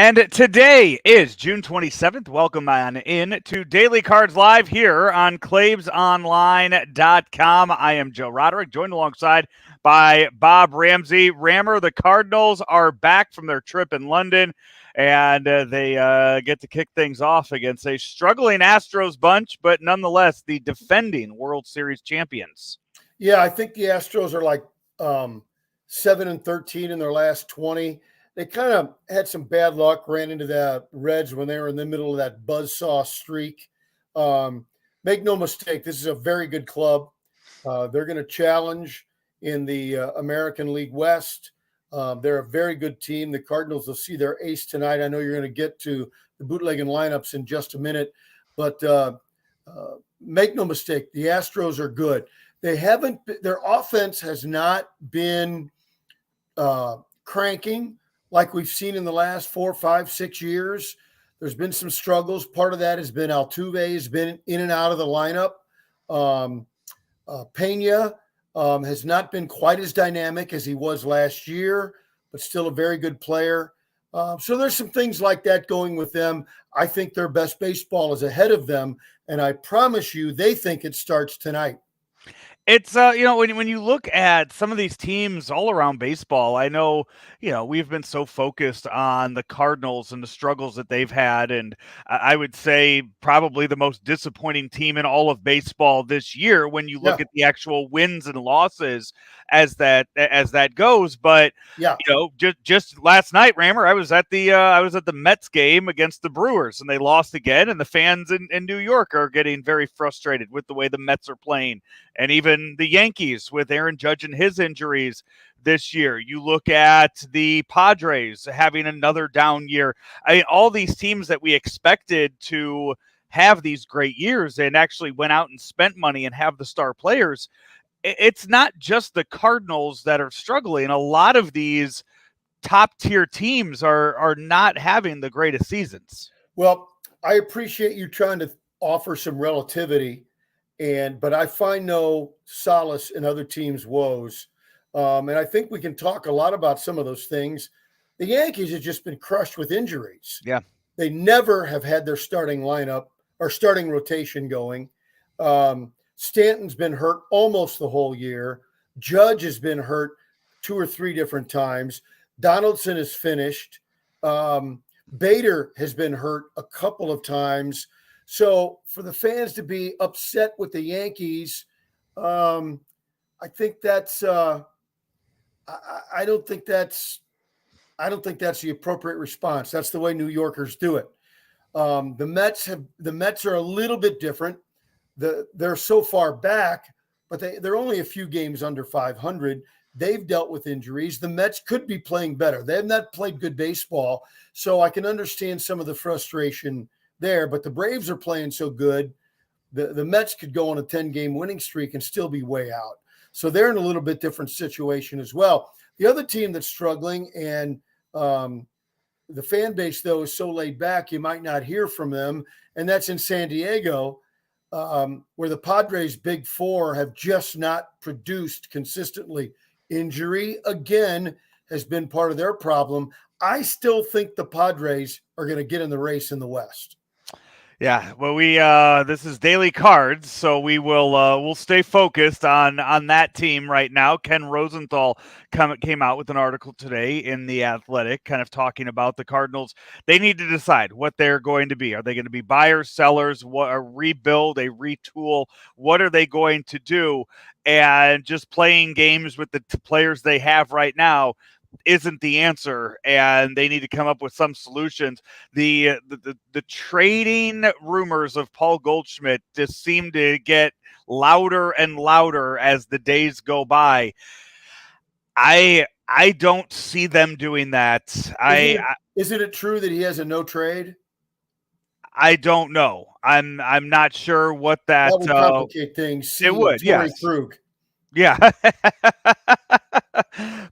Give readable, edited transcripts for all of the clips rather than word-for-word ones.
And today is June 27th. Welcome on in to Daily Cards Live here on ClavesOnline.com. I am Joe Roderick, joined alongside by Bob Ramsey. Rammer, the Cardinals are back from their trip in London, and they get to kick things off against a struggling Astros bunch, but nonetheless the defending World Series champions. Yeah, I think the Astros are like 7-13 in their last 20. They kind of had some bad luck, ran into the Reds when they were in the middle of that buzzsaw streak. Make no mistake, this is a very good club. They're going to challenge in the American League West. They're a very good team. The Cardinals will see their ace tonight. I know you're going to get to the bootlegging lineups in just a minute, but make no mistake, the Astros are good. Their offense has not been cranking like we've seen in the last 4, 5, 6 years. There's been some struggles. Part of that has been Altuve has been in and out of the lineup. Pena has not been quite as dynamic as he was last year, but still a very good player. So there's some things like that going with them. I think their best baseball is ahead of them, and I promise you they think it starts tonight. It's when you look at some of these teams all around baseball, I know, we've been so focused on the Cardinals and the struggles that they've had, and I would say probably the most disappointing team in all of baseball this year when you look at the actual wins and losses as that goes. But just last night, Rammer, I was at the Mets game against the Brewers, and they lost again, and the fans in New York are getting very frustrated with the way the Mets are playing. And even the Yankees with Aaron Judge and his injuries this year. You look at the Padres having another down year. I mean, all these teams that we expected to have these great years and actually went out and spent money and have the star players. It's not just the Cardinals that are struggling. A lot of these top tier teams are not having the greatest seasons. Well, I appreciate you trying to offer some relativity. But I find no solace in other teams' woes. And I think we can talk a lot about some of those things. The Yankees have just been crushed with injuries. Yeah. They never have had their starting lineup or starting rotation going. Stanton's been hurt almost the whole year. Judge has been hurt 2 or 3 different times. Donaldson is finished. Bader has been hurt a couple of times. So for the fans to be upset with the Yankees, I think that's I don't think that's the appropriate response. That's the way New Yorkers do it. The Mets are a little bit different. They're so far back, but they're only a few games under 500. They've dealt with injuries. The Mets could be playing better. They have not played good baseball, so I can understand some of the frustration there, but the Braves are playing so good. The Mets could go on a 10-game winning streak and still be way out. So they're in a little bit different situation as well. The other team that's struggling, and the fan base, though, is so laid back, you might not hear from them, and that's in San Diego, where the Padres' big four have just not produced consistently. Injury, again, has been part of their problem. I still think the Padres are going to get in the race in the West. Yeah, well, this is Daily Cards, so we'll stay focused on that team right now. Ken Rosenthal came out with an article today in The Athletic, kind of talking about the Cardinals. They need to decide what they're going to be. Are they going to be buyers, sellers, a rebuild, a retool? What are they going to do? And just playing games with the players they have right now isn't the answer, and they need to come up with some solutions. The trading rumors of Paul Goldschmidt just seem to get louder and louder as the days go by. I don't see them doing that. Isn't it true that he has a no trade? I don't know. I'm not sure what that would complicate things. It would, yes. Krug. Yeah.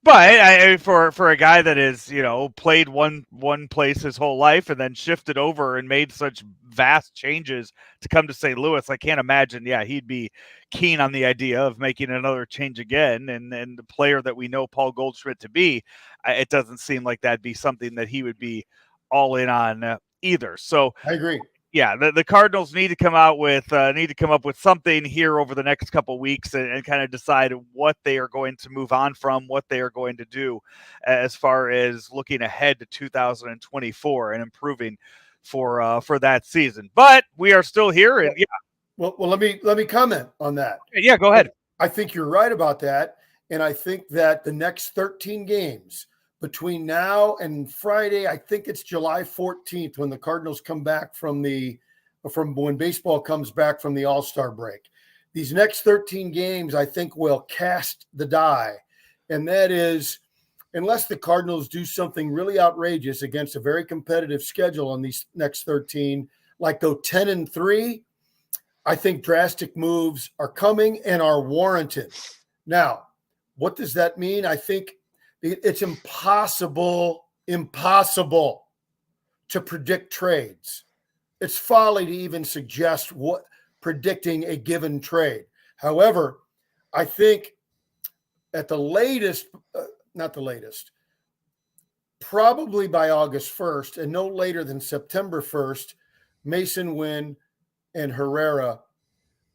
But for a guy that is, played one place his whole life and then shifted over and made such vast changes to come to St. Louis, I can't imagine, he'd be keen on the idea of making another change again. And the player that we know Paul Goldschmidt to be, it doesn't seem like that'd be something that he would be all in on either. So I agree. yeah, the Cardinals need to come out with need to come up with something here over the next couple of weeks and kind of decide what they are going to move on from, what they are going to do as far as looking ahead to 2024 and improving for that season. But we are still here, and Well, let me comment on that. yeah, go ahead. I think you're right about that, and I think that the next 13 games between now and Friday, I think it's July 14th when the Cardinals come back from when baseball comes back from the All-Star break. These next 13 games, I think, will cast the die, and that is, unless the Cardinals do something really outrageous against a very competitive schedule on these next 13, like go 10-3. I think drastic moves are coming and are warranted. Now, what does that mean? I think it's impossible to predict trades. It's folly to even suggest predicting a given trade. However, I think at the latest, not the latest, probably by August 1st and no later than September 1st, Mason Wynn and Herrera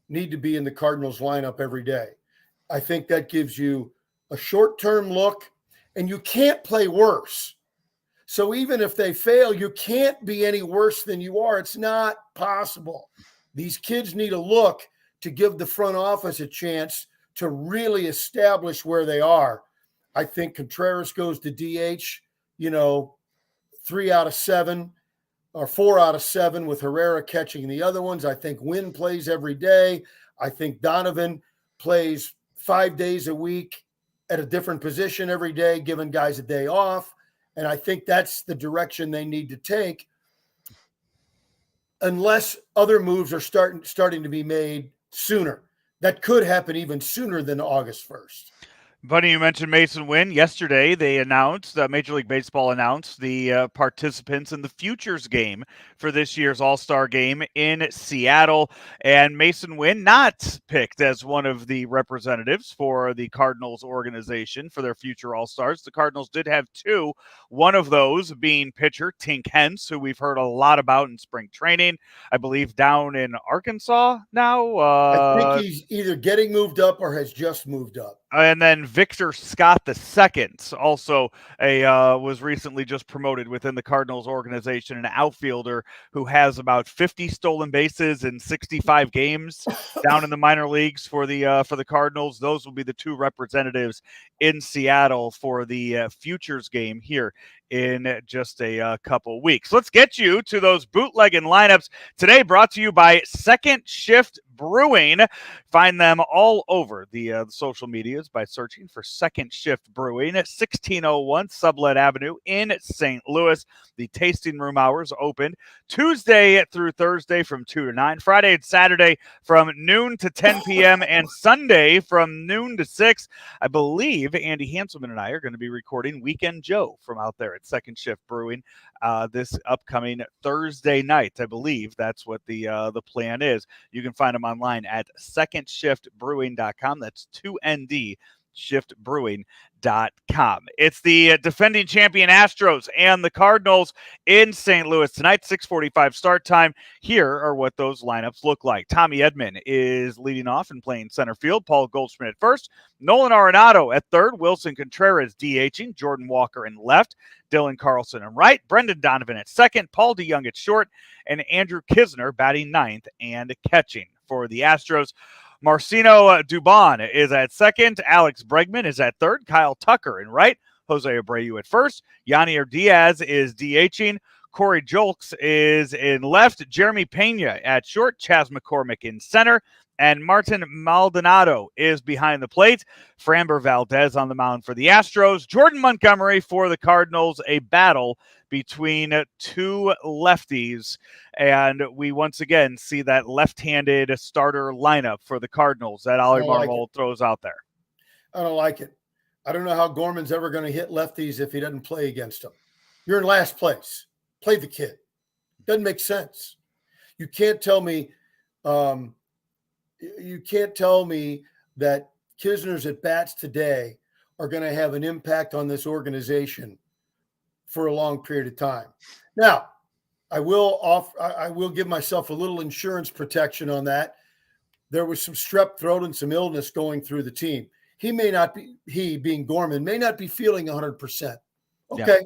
need to be in the Cardinals lineup every day. I think that gives you a short-term look, and you can't play worse. So even if they fail, you can't be any worse than you are. It's not possible. These kids need a look to give the front office a chance to really establish where they are. I think Contreras goes to DH, 3 out of 7 or 4 out of 7 with Herrera catching the other ones. I think Wynn plays every day. I think Donovan plays 5 days a week at a different position every day, giving guys a day off. And I think that's the direction they need to take, unless other moves are starting to be made sooner. That could happen even sooner than August 1st. Funny you mentioned Mason Wynn. Yesterday, they announced, Major League Baseball announced the participants in the Futures game for this year's All-Star game in Seattle. And Mason Wynn not picked as one of the representatives for the Cardinals organization for their future All-Stars. The Cardinals did have 2, one of those being pitcher Tink Hence, who we've heard a lot about in spring training, I believe down in Arkansas now. I think he's either getting moved up or has just moved up. And then Victor Scott II also was recently just promoted within the Cardinals organization, an outfielder who has about 50 stolen bases in 65 games down in the minor leagues for the Cardinals. Those will be the 2 representatives in Seattle for the Futures game here in just a couple weeks. Let's get you to those bootlegging lineups today, brought to you by Second Shift Brewing. Find them all over the social medias by searching for Second Shift Brewing at 1601 Sublet Avenue in St. Louis. The tasting room hours open Tuesday through Thursday from 2 to 9, Friday and Saturday from noon to 10 p.m., and Sunday from noon to 6. I believe Andy Hanselman and I are going to be recording Weekend Joe from out there at Second Shift Brewing this upcoming Thursday night. I believe that's what the plan is. You can find them online at secondshiftbrewing.com. That's 2ND shiftbrewing.com. It's the defending champion Astros and the Cardinals in St. Louis tonight, 6:45 start time. Here are what those lineups look like. Tommy Edman is leading off and playing center field. Paul Goldschmidt at first. Nolan Arenado at third. Wilson Contreras DHing. Jordan Walker in left. Dylan Carlson in right. Brendan Donovan at second. Paul DeYoung at short. And Andrew Kisner batting ninth and catching for the Astros. Marcino Dubon is at second. Alex Bregman is at third. Kyle Tucker in right. Jose Abreu at first. Yanier Diaz is DHing. Corey Julks is in left. Jeremy Pena at short. Chas McCormick in center. And Martin Maldonado is behind the plate. Framber Valdez on the mound for the Astros. Jordan Montgomery for the Cardinals. A battle between 2 lefties. And we once again see that left-handed starter lineup for the Cardinals that Ollie Marmol throws out there. I don't like it. I don't know how Gorman's ever going to hit lefties if he doesn't play against them. You're in last place. Play the kid. Doesn't make sense. You can't tell me that Kisner's at bats today are going to have an impact on this organization for a long period of time. Now, I will give myself a little insurance protection on that. There was some strep throat and some illness going through the team. He being Gorman, may not be feeling 100%. Okay.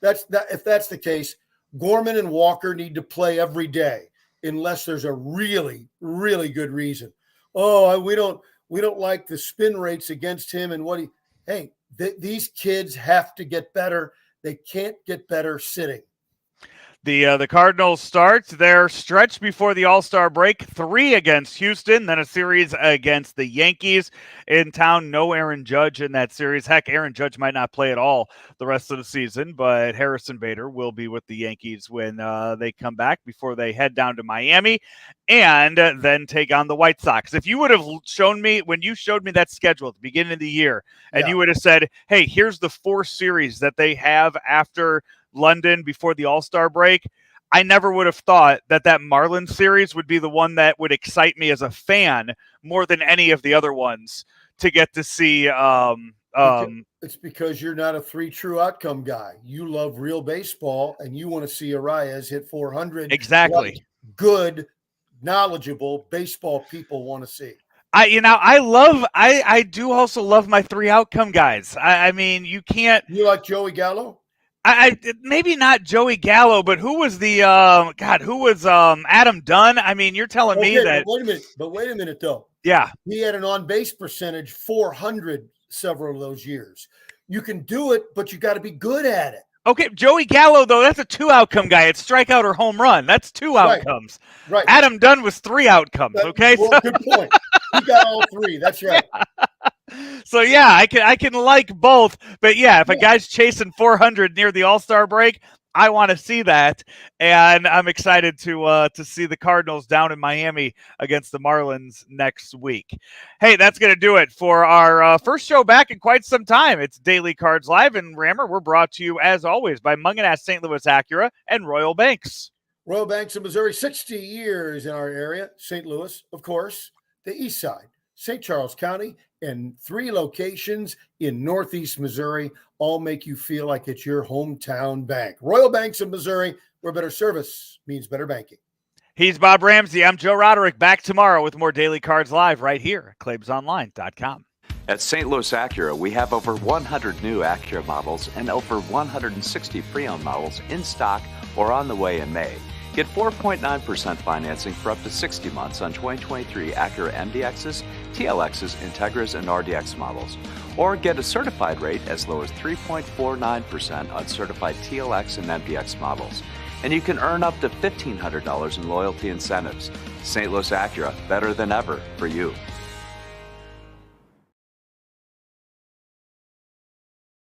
Yeah. If that's the case, Gorman and Walker need to play every day unless there's a really, really good reason. Oh, we don't like the spin rates against him and these kids have to get better. They can't get better sitting. The Cardinals start their stretch before the All-Star break, 3 against Houston, then a series against the Yankees in town. No Aaron Judge in that series. Heck, Aaron Judge might not play at all the rest of the season, but Harrison Bader will be with the Yankees when they come back before they head down to Miami and then take on the White Sox. If you would have shown me, when you showed me that schedule at the beginning of the year, and you would have said, hey, here's the 4 series that they have after London before the All-Star break, I never would have thought that Marlins series would be the one that would excite me as a fan more than any of the other ones to get to see. It's because you're not a 3 true outcome guy. You love real baseball and you want to see Arias hit 400. Exactly. Like good, knowledgeable baseball people want to see. I do also love my 3 outcome guys. I mean, you can't. You like Joey Gallo? I maybe not Joey Gallo, but who was the Adam Dunn? I mean, you're telling me that. But wait a minute though. Yeah, he had an on-base percentage 400 several of those years. You can do it, but you got to be good at it. Okay, Joey Gallo though, that's a 2 outcome guy. It's strikeout or home run. That's 2 outcomes. Right. Adam Dunn was 3 outcomes. Okay, good point. He got all 3. That's right. Yeah. So yeah, I can like both, but yeah, if a guy's chasing 400 near the All-Star break, I want to see that, and I'm excited to see the Cardinals down in Miami against the Marlins next week. Hey, that's going to do it for our first show back in quite some time. It's Daily Cards Live, and Rammer, we're brought to you as always by Munganast St. Louis Acura and Royal Banks. Royal Banks of Missouri, 60 years in our area. St. Louis, of course, the East Side, St. Charles County, and 3 locations in Northeast Missouri, all make you feel like it's your hometown bank. Royal Banks of Missouri, where better service means better banking. He's Bob Ramsey. I'm Joe Roderick. Back tomorrow with more Daily Cards Live right here at ClaibsOnline.com. At St. Louis Acura, we have over 100 new Acura models and over 160 pre-owned models in stock or on the way in May. Get 4.9% financing for up to 60 months on 2023 Acura MDXs, TLXs, Integras, and RDX models. Or get a certified rate as low as 3.49% on certified TLX and MDX models. And you can earn up to $1,500 in loyalty incentives. St. Louis Acura, better than ever for you.